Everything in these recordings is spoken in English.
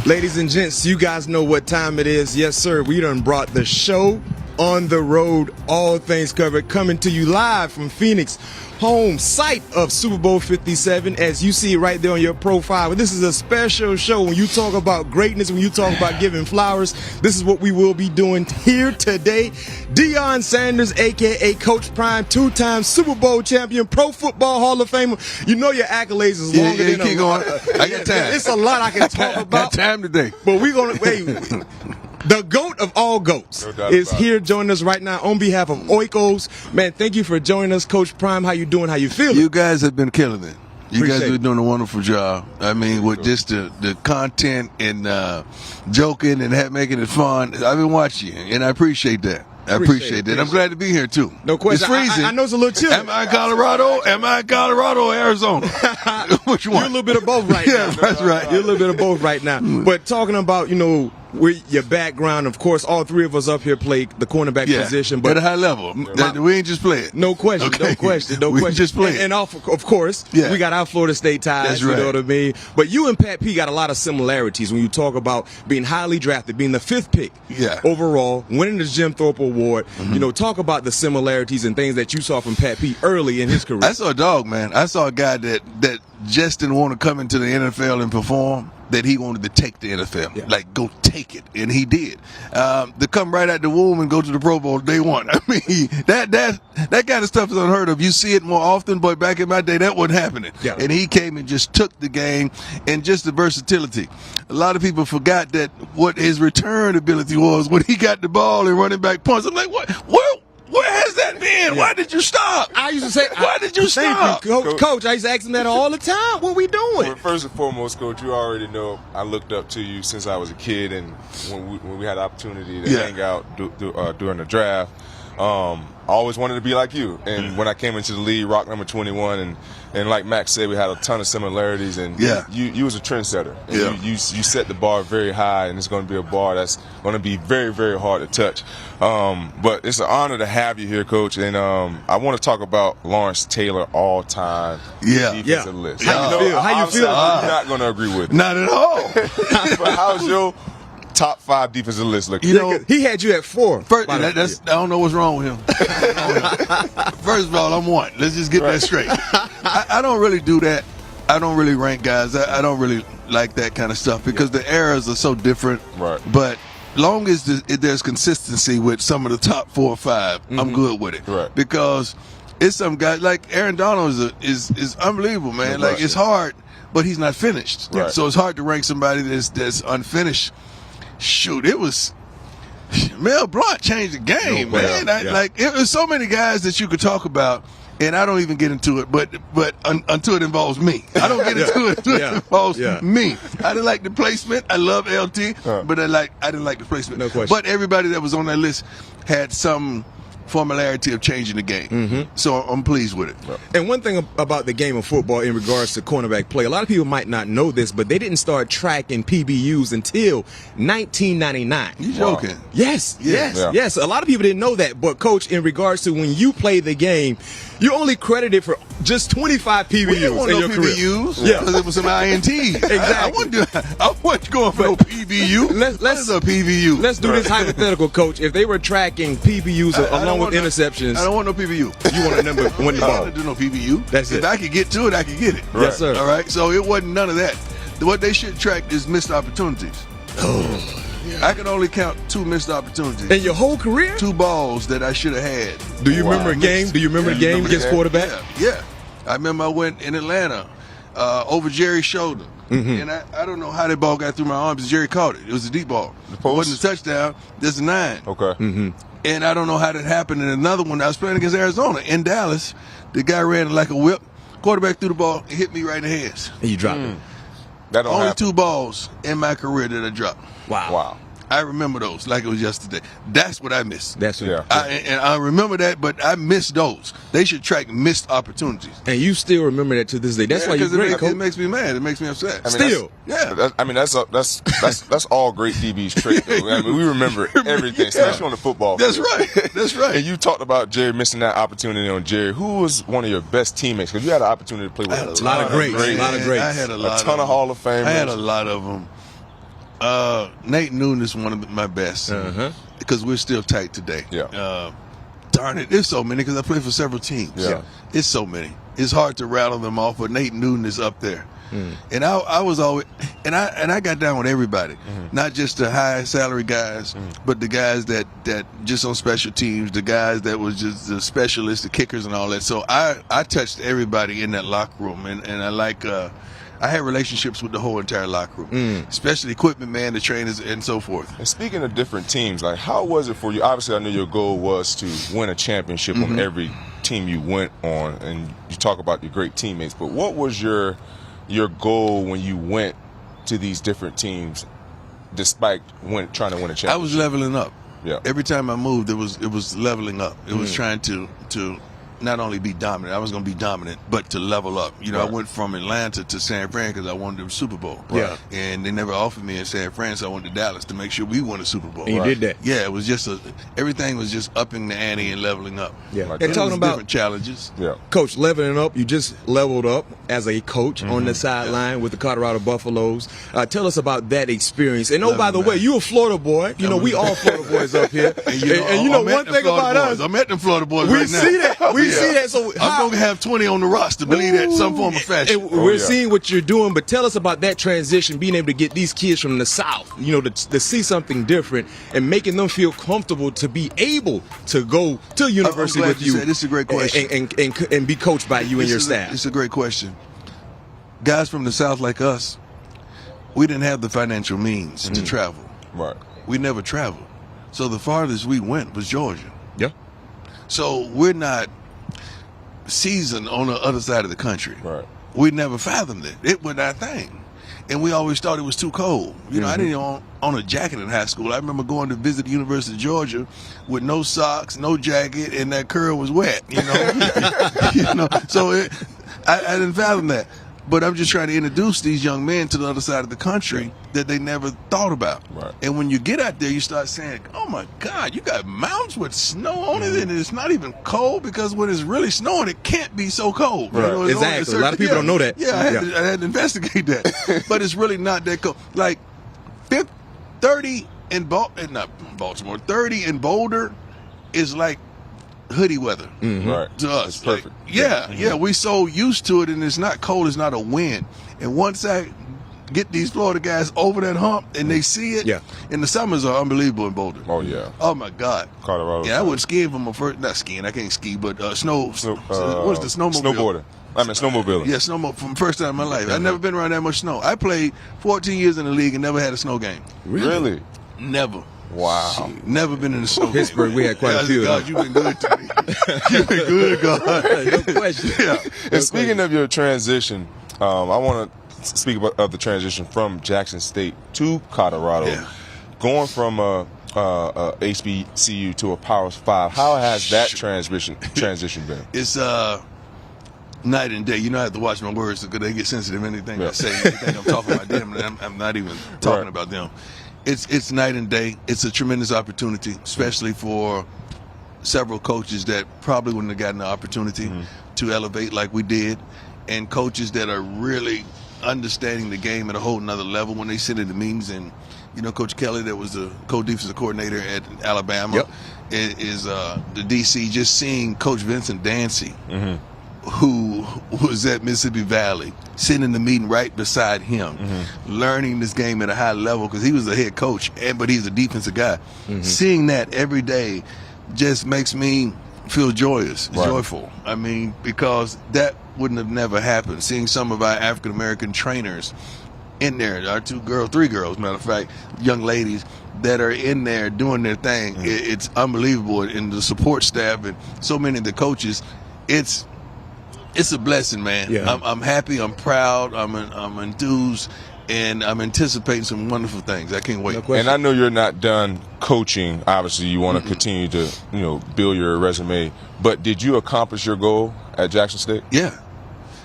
Ladies and gents, you guys know what time it is. Yes, sir. We done brought the show on the road, all things covered, coming to you live from Phoenix, home site of Super Bowl 57, as you see right there on your profile. This is a special show. When you talk about greatness, when you talk about giving flowers, this is what we will be doing here today. Deion Sanders, a.k.a. Coach Prime, two-time Super Bowl champion, Pro Football Hall of Famer. You know your accolades is longer than keep going. I got time. It's a lot I can talk about. Got time today. But we're going to wait. The GOAT of all GOATs is here joining us right now on behalf of Oikos. Man, thank you for joining us, Coach Prime. How you doing? How you feeling? You guys have been killing it. You Appreciate guys are doing a wonderful job. I mean, with just the content and joking and making it fun. I've been watching you, and I appreciate that. I appreciate that. I'm glad to be here, too. No question. It's freezing. I know it's a little chilly. Am I in Colorado? Or Arizona? Which one? You're a little bit of both right now. Yeah, that's right. You're a little bit of both right now. But talking about, with your background, of course, all three of us up here play the cornerback position. But at a high level. We ain't just play it. No question. Okay. No question. We just play it. And of course, we got our Florida State ties. That's right. You know what I mean? But you and Pat P got a lot of similarities when you talk about being highly drafted, being the 5th pick overall, winning the Jim Thorpe Award. Talk about the similarities and things that you saw from Pat P early in his career. I saw a dog, man. I saw a guy that just didn't want to come into the NFL and perform, that he wanted to take the NFL. Yeah. Like, go take it. And he did. To come right out the womb and go to the Pro Bowl day one. I mean, that kind of stuff is unheard of. You see it more often, but back in my day, that wasn't happening. Yeah. And he came and just took the game and just the versatility. A lot of people forgot that what his return ability was when he got the ball and running back punts. I'm like, what? Where has that been? Why did you stop? I used to say, why did you stop? Thank you, Coach. I used to ask him that all the time. What we doing? Well, first and foremost, Coach, you already know I looked up to you since I was a kid, and when we had the opportunity to hang out during the draft, I always wanted to be like you. And when I came into the league, rock number 21, and like Max said, we had a ton of similarities. And you was a trendsetter. And you set the bar very high, and it's going to be a bar that's going to be very, very hard to touch. But it's an honor to have you here, Coach. And I want to talk about Lawrence Taylor all-time defensive list. How you feel? I'm not going to agree with it. Not at all. But how's your top 5 defensive list looking? He had you at 4. I don't know what's wrong with him. First of all, I'm 1. Let's just get that straight. I don't really do that. I don't really rank guys. I don't really like that kind of stuff because the eras are so different. Right. But long as there's consistency with some of the top 4 or 5, I'm good with it. Right. Because it's some guys like Aaron Donald is unbelievable, man. Like it's hard, but he's not finished. Right. So it's hard to rank somebody that's unfinished. Shoot, it was Mel Blount changed the game, man. Like it was so many guys that you could talk about, and I don't even get into it. But until it involves me, I don't get into it until it involves me. I didn't like the placement. I love LT, but I didn't like the placement. No question. But everybody that was on that list had some formularity of changing the game. So I'm pleased with it. And one thing about the game of football in regards to cornerback play, a lot of people might not know this, but they didn't start tracking PBUs until 1999. You joking? Yes. A lot of people didn't know that. But, Coach, in regards to when you play the game, you're only credited for just 25 PBUs in your career. PBUs, because it was some INTs. Exactly. I wasn't going for no PBU. What is a PBU? Let's do this hypothetical, Coach. If they were tracking PBUs along with interceptions, I don't want no PBU. You want a number one I don't want to do no PBU. That's it. If I could get to it, I could get it. Yes, sir. All right. So it wasn't none of that. What they should track is missed opportunities. I can only count 2 missed opportunities. In your whole career? 2 balls that I should have had. Do you remember a game? Do you remember the game against quarterback? Yeah. I remember I went in Atlanta over Jerry's shoulder. And I don't know how that ball got through my arms. Jerry caught it. It was a deep ball. It wasn't a touchdown. There's a 9. Okay. And I don't know how that happened. And another one, I was playing against Arizona in Dallas. The guy ran like a whip. Quarterback threw the ball, and hit me right in the hands. And you dropped it. That don't Only happen. 2 balls in my career that I dropped. Wow. I remember those like it was yesterday. That's what I missed. That's it. And I remember that, but I missed those. They should track missed opportunities. And you still remember that to this day. That's why you're great, Coach. It makes me mad. It makes me upset. I mean, that's all great DB's trick, though. I mean, we remember everything, especially on the football field. That's right. And you talked about Jerry missing that opportunity on Jerry. Who was one of your best teammates? Because you had an opportunity to play with a lot of greats. I had a lot a ton of Hall of Famers. I had a lot of them. Nate Newton is one of my best because we're still tight today. Yeah. Darn it, there's so many because I play for several teams. Yeah. It's so many. It's hard to rattle them off, but Nate Newton is up there. And I was always, and I got down with everybody, not just the high salary guys, but the guys that just on special teams, the guys that was just the specialists, the kickers and all that. So I touched everybody in that locker room, and I like, I had relationships with the whole entire locker room, especially equipment man, the trainers, and so forth. And speaking of different teams, like how was it for you? Obviously, I know your goal was to win a championship on every team you went on, and you talk about your great teammates. But what was your goal when you went to these different teams, despite trying to win a championship? I was leveling up. Yeah. Every time I moved, it was leveling up. It was trying to not only be dominant, I was going to be dominant, but to level up. You know, I went from Atlanta to San Fran because I wanted the Super Bowl. Yeah. And they never offered me in San Fran, so I went to Dallas to make sure we won the Super Bowl. And you did that. Yeah, it was just everything was just upping the ante and leveling up. Yeah. Like And that. talking about different challenges. Yeah. Coach, leveling up, you just leveled up as a coach on the sideline with the Colorado Buffaloes. Tell us about that experience. And by the way, you a Florida boy. You know, we all Florida boys up here. And you know one thing about us, I'm at the Florida boys we right now. see that. We see that. So I'm going to have 20 on the roster, believe that in some form or fashion. And we're seeing what you're doing, but tell us about that transition, being able to get these kids from the South, you know, to see something different and making them feel comfortable to be able to go to university with you. This is a great question. And be coached by you and your staff. It's a great question. Guys from the South like us, we didn't have the financial means to travel. Right. We never traveled. So the farthest we went was Georgia. Yeah. So we're not seasoned on the other side of the country. Right. We never fathomed it. It was our thing. And we always thought it was too cold. You know, I didn't own a jacket in high school. I remember going to visit the University of Georgia with no socks, no jacket, and that curl was wet, you know. So I didn't fathom that. But I'm just trying to introduce these young men to the other side of the country that they never thought about. Right. And when you get out there, you start saying, oh, my God, you got mountains with snow on it, and it's not even cold because when it's really snowing, it can't be so cold. Right. You know, Exactly. A lot of people don't know that. Yeah, I had to investigate that. But it's really not that cold. Like 30 in Baltimore, 30 in Boulder is like hoodie weather Right. to us. It's perfect. Yeah, we so used to it, and it's not cold, it's not a wind. And once I get these Florida guys over that hump and they see it, and the summers are unbelievable in Boulder. Oh yeah. Oh my God. Colorado. Yeah, I went skiing for my first, not skiing, I can't ski, but what is the snowmobile? Snowboarder. I mean snowmobiling. Yeah, snowmobile from the first time in my life. I've never been around that much snow. I played 14 years in the league and never had a snow game. Really? Never. Wow. Never been in the snow. Pittsburgh, we had quite a few. God, you've been good to me. You've been good, God. No question. Yeah. And speaking of your transition, I want to speak of the transition from Jackson State to Colorado. Yeah. Going from a HBCU to a Power 5, how has that transition been? It's night and day. You know, I have to watch my words because they get sensitive. Anything I say, they think I'm talking about them, and I'm not even talking about them. It's night and day. It's a tremendous opportunity, especially for several coaches that probably wouldn't have gotten the opportunity to elevate like we did, and coaches that are really understanding the game at a whole nother level when they sit in the meetings. And you know, Coach Kelly, that was the co-defensive coordinator at Alabama, is the DC. Just seeing Coach Vincent Dancy, who was at Mississippi Valley, sitting in the meeting right beside him, learning this game at a high level because he was a head coach, but he's a defensive guy. Seeing that every day just makes me feel joyful. I mean, because that wouldn't have never happened. Seeing some of our African American trainers in there, our three girls, matter of fact, young ladies that are in there doing their thing, it's unbelievable. And the support staff and so many of the coaches, it's a blessing, man. Yeah. I'm happy. I'm proud. I'm enthused, and I'm anticipating some wonderful things. I can't wait. No question. And I know you're not done coaching. Obviously, you want to continue to build your resume. But did you accomplish your goal at Jackson State? Yeah,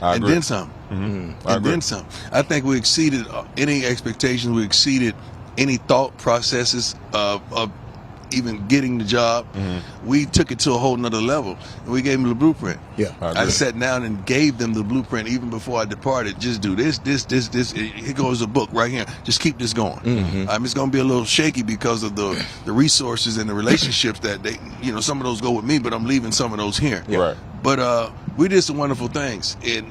I agree. and then some. And then some. I think we exceeded any expectations. We exceeded any thought processes of even getting the job, we took it to a whole nother level. And we gave them the blueprint. Yeah. I sat down and gave them the blueprint even before I departed. Just do this. Here goes a book right here. Just keep this going. It's going to be a little shaky because of the resources and the relationships that they, some of those go with me, but I'm leaving some of those here. Yeah. Right. But we did some wonderful things, and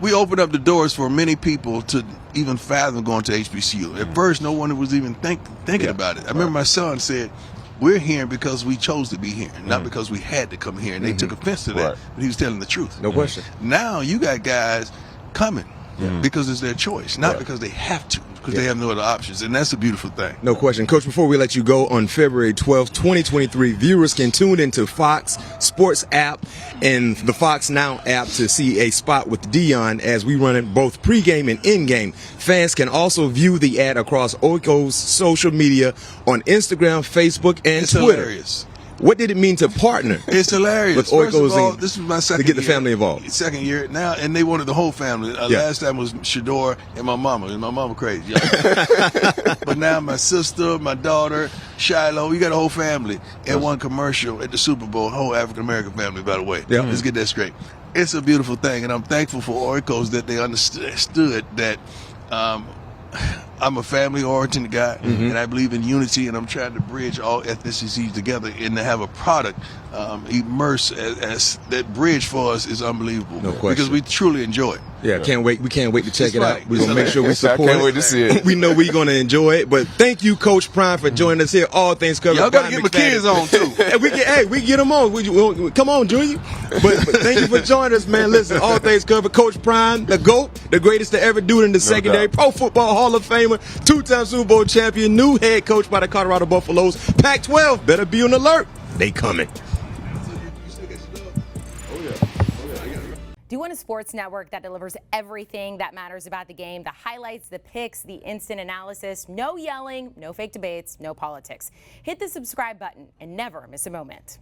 we opened up the doors for many people to even fathom going to HBCU. At first, no one was even thinking about it. I remember my son said, "We're here because we chose to be here, not because we had to come here." And they took offense to that, but he was telling the truth. No question. Now you got guys coming because it's their choice, not because they have to, because they have no other options, and that's a beautiful thing. No question. Coach, before we let you go, on February 12th, 2023, viewers can tune into Fox Sports app and the Fox Now app to see a spot with Deion as we run it both pregame and in-game. Fans can also view the ad across Oikos social media on Instagram, Facebook, and It's Twitter. hilarious. What did it mean to partner? It's hilarious. With First of Oikos all, and- this was my second to get the year. family involved. Second year now, and they wanted the whole family. Last time was Shador and my mama. And my mama crazy. But now my sister, my daughter, Shiloh, we got a whole family in one commercial at the Super Bowl. Whole African American family, by the way. Yeah. Let's get that straight. It's a beautiful thing, and I'm thankful for Oikos that they understood that. I'm a family-oriented guy, and I believe in unity, and I'm trying to bridge all ethnicities together and to have a product immerse as that bridge for us is unbelievable. No question. Because we truly enjoy it. Yeah, can't wait. We can't wait to check It's it right. out. We're gonna make sure we I support can't it. wait to see it. We know we're gonna enjoy it. But thank you, Coach Prime, for joining us here. All things covered. Y'all got to Bryant get my McFadden. kids on, too. We get them on. Come on, Junior. But thank you for joining us, man. Listen, all things covered. Coach Prime, the GOAT, the greatest to ever do it in the secondary. doubt. Pro Football Hall of Famer, 2-time Super Bowl champion, new head coach by the Colorado Buffaloes. Pac-12, better be on alert. They coming. Do you want a sports network that delivers everything that matters about the game? The highlights, the picks, the instant analysis, no yelling, no fake debates, no politics. Hit the subscribe button and never miss a moment.